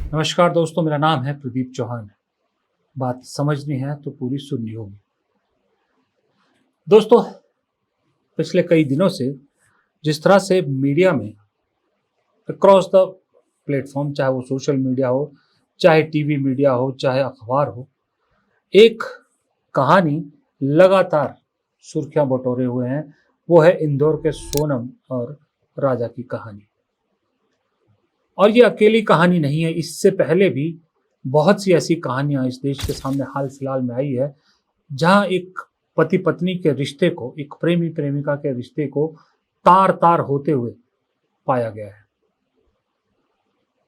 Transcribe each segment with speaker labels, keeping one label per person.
Speaker 1: नमस्कार दोस्तों, मेरा नाम है प्रदीप चौहान। बात समझनी है तो पूरी सुननी होगी। दोस्तों, पिछले कई दिनों से जिस तरह से मीडिया में अक्रॉस द प्लेटफॉर्म, चाहे वो सोशल मीडिया हो, चाहे टीवी मीडिया हो, चाहे अखबार हो, एक कहानी लगातार सुर्खियां बटोरे हुए हैं। वो है इंदौर के सोनम और राजा की कहानी। और ये अकेली कहानी नहीं है, इससे पहले भी बहुत सी ऐसी कहानियां इस देश के सामने हाल फिलहाल में आई है, जहां एक पति पत्नी के रिश्ते को, एक प्रेमी प्रेमिका के रिश्ते को तार तार होते हुए पाया गया है।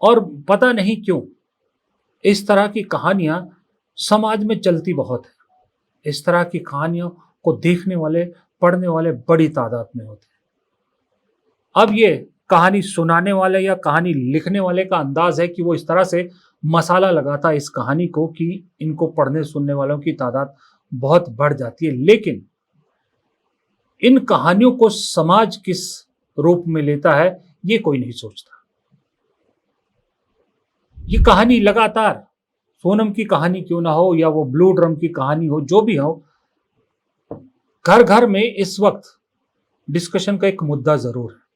Speaker 1: और पता नहीं क्यों इस तरह की कहानियां समाज में चलती बहुत है। इस तरह की कहानियों को देखने वाले, पढ़ने वाले बड़ी तादाद में होते हैं। अब ये कहानी सुनाने वाले या कहानी लिखने वाले का अंदाज है कि वो इस तरह से मसाला लगाता है इस कहानी को कि इनको पढ़ने सुनने वालों की तादाद बहुत बढ़ जाती है। लेकिन इन कहानियों को समाज किस रूप में लेता है, ये कोई नहीं सोचता। ये कहानी लगातार, सोनम की कहानी क्यों ना हो या वो ब्लू ड्रम की कहानी हो, जो भी हो, घर घर में इस वक्त डिस्कशन का एक मुद्दा जरूर है।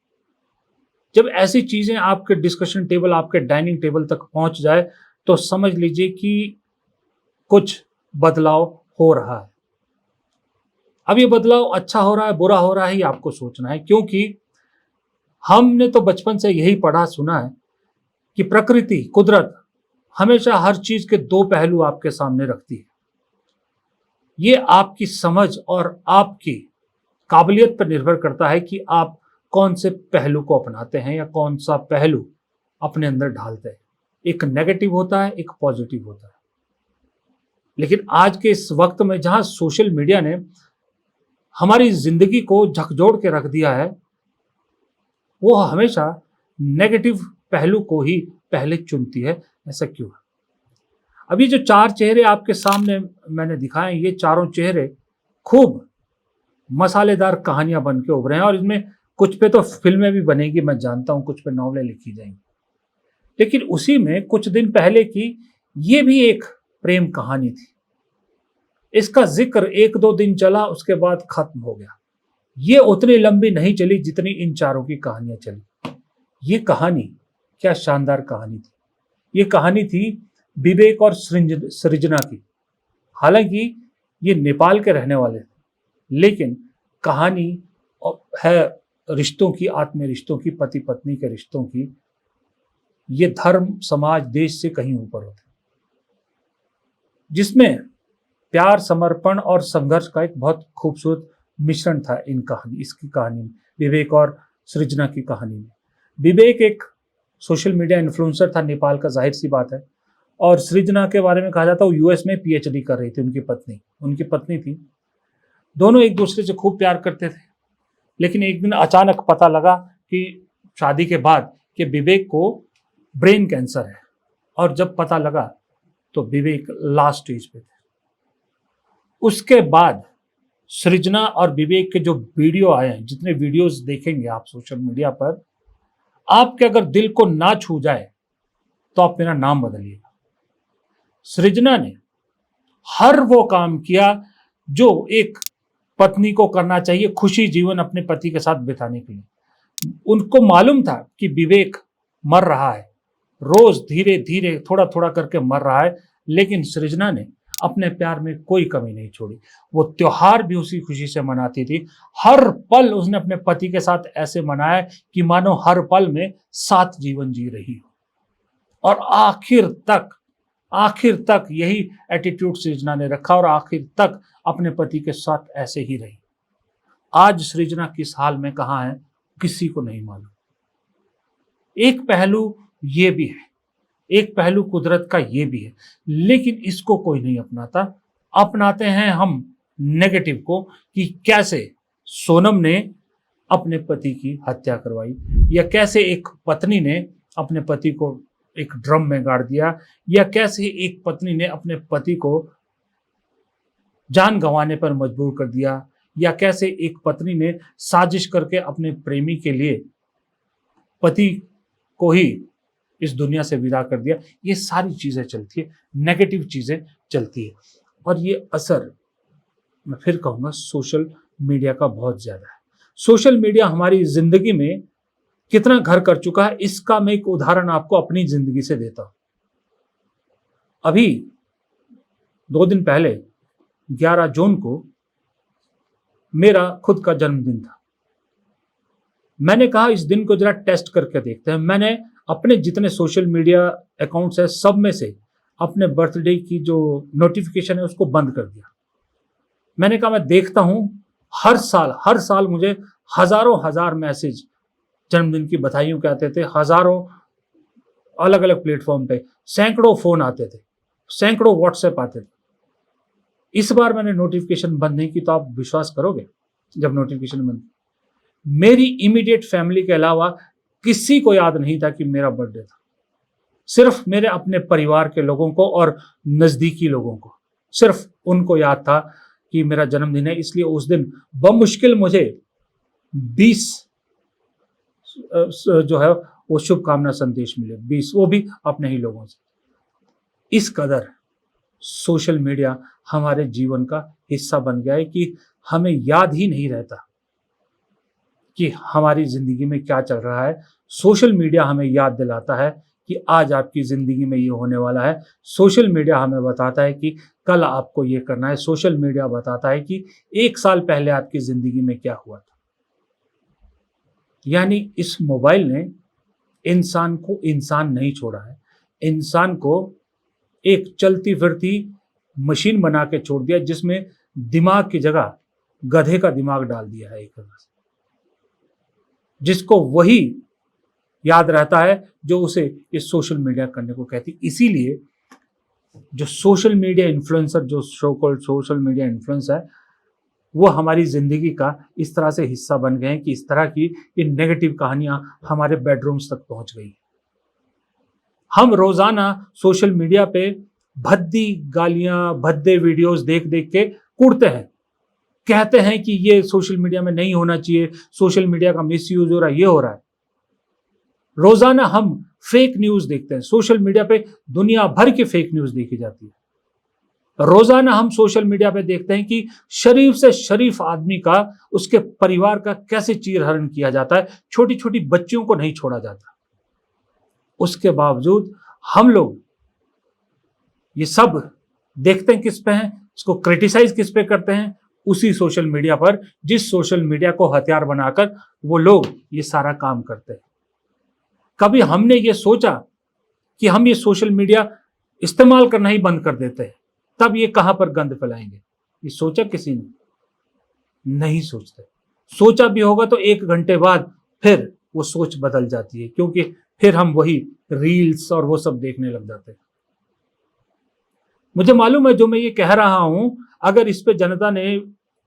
Speaker 1: जब ऐसी चीजें आपके डिस्कशन टेबल, आपके डाइनिंग टेबल तक पहुंच जाए, तो समझ लीजिए कि कुछ बदलाव हो रहा है। अब ये बदलाव अच्छा हो रहा है, बुरा हो रहा है, ये आपको सोचना है। क्योंकि हमने तो बचपन से यही पढ़ा सुना है कि प्रकृति, कुदरत हमेशा हर चीज के दो पहलू आपके सामने रखती है। ये आपकी समझ और आपकी काबिलियत पर निर्भर करता है कि आप कौन से पहलू को अपनाते हैं या कौन सा पहलू अपने अंदर ढालते हैं। एक नेगेटिव होता है, एक पॉजिटिव होता है। लेकिन आज के इस वक्त में जहां सोशल मीडिया ने हमारी जिंदगी को झकझोर के रख दिया है, वो हमेशा नेगेटिव पहलू को ही पहले चुनती है। ऐसा क्यों है? अभी जो चार चेहरे आपके सामने मैंने दिखाए, ये चारों चेहरे खूब मसालेदार कहानियां बन के उभरे हैं। और इसमें कुछ पे तो फिल्में भी बनेगी, मैं जानता हूं, कुछ पे नॉवेलें लिखी जाएंगी। लेकिन उसी में कुछ दिन पहले की ये भी एक प्रेम कहानी थी। इसका जिक्र एक दो दिन चला, उसके बाद खत्म हो गया। ये उतनी लंबी नहीं चली जितनी इन चारों की कहानियां चली। ये कहानी क्या शानदार कहानी थी। ये कहानी थी विवेक और सृजना की। हालांकि ये नेपाल के रहने वाले थे, लेकिन कहानी है रिश्तों की, आत्मीय रिश्तों की, पति पत्नी के रिश्तों की। ये धर्म, समाज, देश से कहीं ऊपर होते, जिसमें प्यार, समर्पण और संघर्ष का एक बहुत खूबसूरत मिश्रण था इसकी कहानी में, विवेक और सृजना की कहानी में। विवेक एक सोशल मीडिया इन्फ्लुएंसर था नेपाल का, जाहिर सी बात है। और सृजना के बारे में कहा जाता है वो यूएस में पीएचडी कर रही थी। उनकी पत्नी थी। दोनों एक दूसरे से खूब प्यार करते थे। लेकिन एक दिन अचानक पता लगा कि शादी के बाद कि विवेक को ब्रेन कैंसर है। और जब पता लगा तो विवेक लास्ट स्टेज पे थे। उसके बाद सृजना और विवेक के जो वीडियो आए हैं, जितने वीडियोस देखेंगे आप सोशल मीडिया पर, आपके अगर दिल को ना छू जाए तो आप मेरा नाम बदलिएगा। सृजना ने हर वो काम किया जो एक पत्नी को करना चाहिए, खुशी जीवन अपने पति के साथ बिताने के लिए। उनको मालूम था कि विवेक मर रहा है, रोज धीरे धीरे थोड़ा थोड़ा करके मर रहा है, लेकिन सृजना ने अपने प्यार में कोई कमी नहीं छोड़ी। वो त्योहार भी उसी खुशी से मनाती थी। हर पल उसने अपने पति के साथ ऐसे मनाया कि मानो हर पल में साथ जीवन जी रही हो। और आखिर तक यही एटीट्यूड सृजना ने रखा और आखिर तक अपने पति के साथ ऐसे ही रही। आज सृजना किस हाल में कहां है, किसी को नहीं मालूम। एक पहलू ये भी है, एक पहलू कुदरत का ये भी है, लेकिन इसको कोई नहीं अपनाता। अपनाते हैं हम नेगेटिव को, कि कैसे सोनम ने अपने पति की हत्या करवाई, या कैसे एक पत्नी ने अपने पति को एक ड्रम में गाड़ दिया, या कैसे एक पत्नी ने अपने पति को जान गंवाने पर मजबूर कर दिया, या कैसे एक पत्नी ने साजिश करके अपने प्रेमी के लिए पति को ही इस दुनिया से विदा कर दिया। ये सारी चीज़ें चलती है, नेगेटिव चीज़ें चलती है। और ये असर मैं फिर कहूँगा सोशल मीडिया का बहुत ज़्यादा है। सोशल मीडिया हमारी ज़िंदगी में कितना घर कर चुका है, इसका मैं एक उदाहरण आपको अपनी ज़िंदगी से देता हूँ। अभी 2 दिन पहले 11 जून को मेरा खुद का जन्मदिन था। मैंने कहा इस दिन को ज़रा टेस्ट करके देखते हैं। मैंने अपने जितने सोशल मीडिया अकाउंट्स हैं सब में से अपने बर्थडे की जो नोटिफिकेशन है उसको बंद कर दिया। मैंने कहा मैं देखता हूँ, हर साल मुझे हज़ारों हज़ार मैसेज जन्मदिन की बधाइयों के आते थे, हज़ारों अलग-अलग प्लेटफ़ॉर्म पे, सैकड़ों फ़ोन आते थे, सैकड़ों व्हाट्सएप आते थे। इस बार मैंने नोटिफिकेशन बंद नहीं की तो आप विश्वास करोगे, जब नोटिफिकेशन बंद, मेरी इमीडिएट फैमिली के अलावा किसी को याद नहीं था कि मेरा बर्थडे था। सिर्फ मेरे अपने परिवार के लोगों को और नज़दीकी लोगों को, सिर्फ उनको याद था कि मेरा जन्मदिन है। इसलिए उस दिन बमुश्किल मुझे 20 जो है वो शुभकामना संदेश मिले, 20, वो भी अपने ही लोगों से। इस कदर सोशल मीडिया हमारे जीवन का हिस्सा बन गया है कि हमें याद ही नहीं रहता कि हमारी ज़िंदगी में क्या चल रहा है। सोशल मीडिया हमें याद दिलाता है कि आज आपकी ज़िंदगी में ये होने वाला है। सोशल मीडिया हमें बताता है कि कल आपको ये करना है। सोशल मीडिया बताता है कि 1 साल पहले आपकी ज़िंदगी में क्या हुआ था। यानी इस मोबाइल ने इंसान को इंसान नहीं छोड़ा है, इंसान को एक चलती फिरती मशीन बना के छोड़ दिया, जिसमें दिमाग की जगह गधे का दिमाग डाल दिया है एक तरह से, जिसको वही याद रहता है जो उसे इस सोशल मीडिया करने को कहती। इसीलिए जो सोशल मीडिया इन्फ्लुएंसर, जो so called social media influence है, वो हमारी ज़िंदगी का इस तरह से हिस्सा बन गए हैं कि इस तरह की ये नेगेटिव कहानियाँ हमारे बेडरूम्स तक पहुँच गई। हम रोज़ाना सोशल मीडिया पे भद्दी गालियाँ, भद्दे वीडियोस देख-देख के कुढ़ते हैं। कहते हैं कि ये सोशल मीडिया में नहीं होना चाहिए, सोशल मीडिया का मिसयूज़ हो रहा है, ये हो रहा है। रोज़ाना हम फेक न्यूज़ देखते हैं। सोशल मीडिया पे दुनिया भर की फेक न्यूज़ देखी जाती है। रोज़ाना हम सोशल मीडिया पे देखते हैं कि शरीफ से शरीफ आदमी का, उसके परिवार का कैसे चीरहरण किया जाता है, छोटी-छोटी बच्चियों को नहीं छोड़ा जाता। उसके बावजूद हम लोग ये सब देखते हैं किस पे हैं, इसको क्रिटिसाइज़ किस पे करते हैं, उसी सोशल मीडिया पर, जिस सोशल मीडिया को हथियार बनाकर वो लोग ये सारा काम करते हैं। कभी हमने ये सोचा कि हम ये सोशल मीडिया इस्तेमाल करना ही बंद कर देते हैं, तब ये कहाँ पर गंद फैलाएंगे? ये सोचा किसी ने? नहीं सोचते। सोचा भी होगा तो 1 घंटे बाद फिर वो सोच बदल जाती है, क्योंकि फिर हम वही रील्स और वो सब देखने लग जाते हैं। मुझे मालूम है जो मैं ये कह रहा हूं, अगर इस पे जनता ने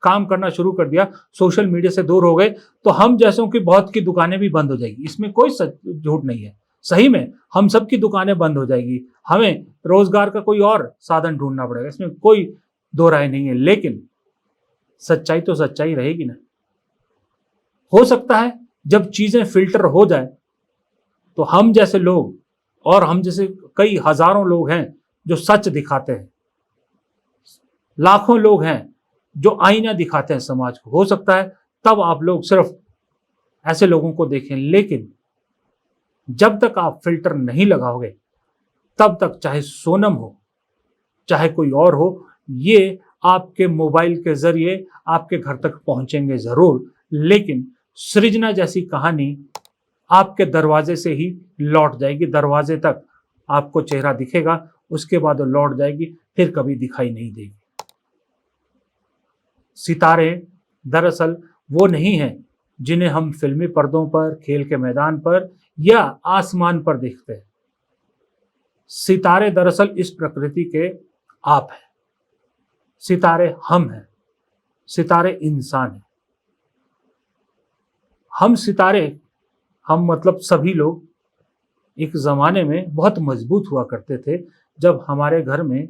Speaker 1: काम करना शुरू कर दिया, सोशल मीडिया से दूर हो गए, तो हम जैसों की बहुत की दुकानें भी बंद हो जाएगी। इसमें कोई झूठ नहीं है। सही में हम सब की दुकानें बंद हो जाएगी, हमें रोजगार का कोई और साधन ढूंढना पड़ेगा, इसमें कोई दो राय नहीं है। लेकिन सच्चाई तो सच्चाई रहेगी ना। हो सकता है जब चीजें फिल्टर हो जाए तो हम जैसे लोग, और हम जैसे कई हजारों लोग हैं जो सच दिखाते हैं, लाखों लोग हैं जो आईना दिखाते हैं समाज को, हो सकता है तब आप लोग सिर्फ ऐसे लोगों को देखें। लेकिन जब तक आप फिल्टर नहीं लगाओगे, तब तक चाहे सोनम हो, चाहे कोई और हो, ये आपके मोबाइल के जरिए आपके घर तक पहुंचेंगे जरूर, लेकिन सृजना जैसी कहानी आपके दरवाजे से ही लौट जाएगी। दरवाजे तक आपको चेहरा दिखेगा, उसके बाद वो लौट जाएगी, फिर कभी दिखाई नहीं देगी। सितारे दरअसल वो नहीं हैं जिन्हें हम फिल्मी पर्दों पर, खेल के मैदान पर या आसमान पर देखते हैं। सितारे दरअसल इस प्रकृति के आप हैं। सितारे हम हैं। सितारे इंसान हैं। हम सितारे, हम मतलब सभी लोग एक ज़माने में बहुत मजबूत हुआ करते थे, जब हमारे घर में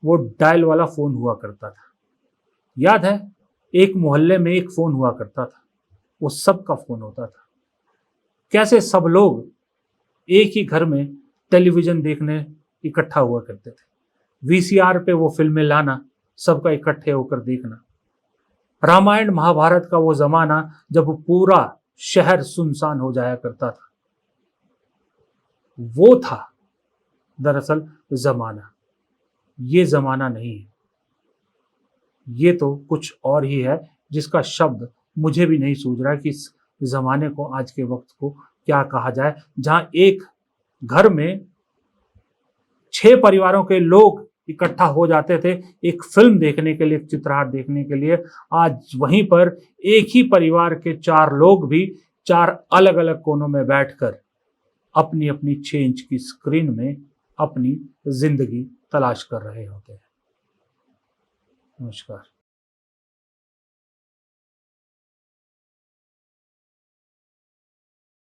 Speaker 1: वो डायल वाला फ़ोन हुआ करता था। याद है, एक मोहल्ले में एक फ़ोन हुआ करता था, वो सबका फ़ोन होता था। कैसे सब लोग एक ही घर में टेलीविजन देखने इकट्ठा हुआ करते थे। वीसीआर पे वो फिल्में लाना, सबका इकट्ठे होकर देखना। रामायण महाभारत का वो जमाना जब पूरा शहर सुनसान हो जाया करता था, वो था दरअसल जमाना। ये जमाना नहीं है, ये तो कुछ और ही है, जिसका शब्द मुझे भी नहीं सूझ रहा कि इस जमाने को, आज के वक्त को क्या कहा जाए, जहां एक घर में 6 परिवारों के लोग इकट्ठा हो जाते थे एक फिल्म देखने के लिए, एक चित्रहार देखने के लिए। आज वहीं पर एक ही परिवार के 4 लोग भी 4 अलग-अलग कोनों में बैठकर अपनी अपनी 6 इंच की स्क्रीन में अपनी जिंदगी तलाश कर रहे होते हैं। नमस्कार।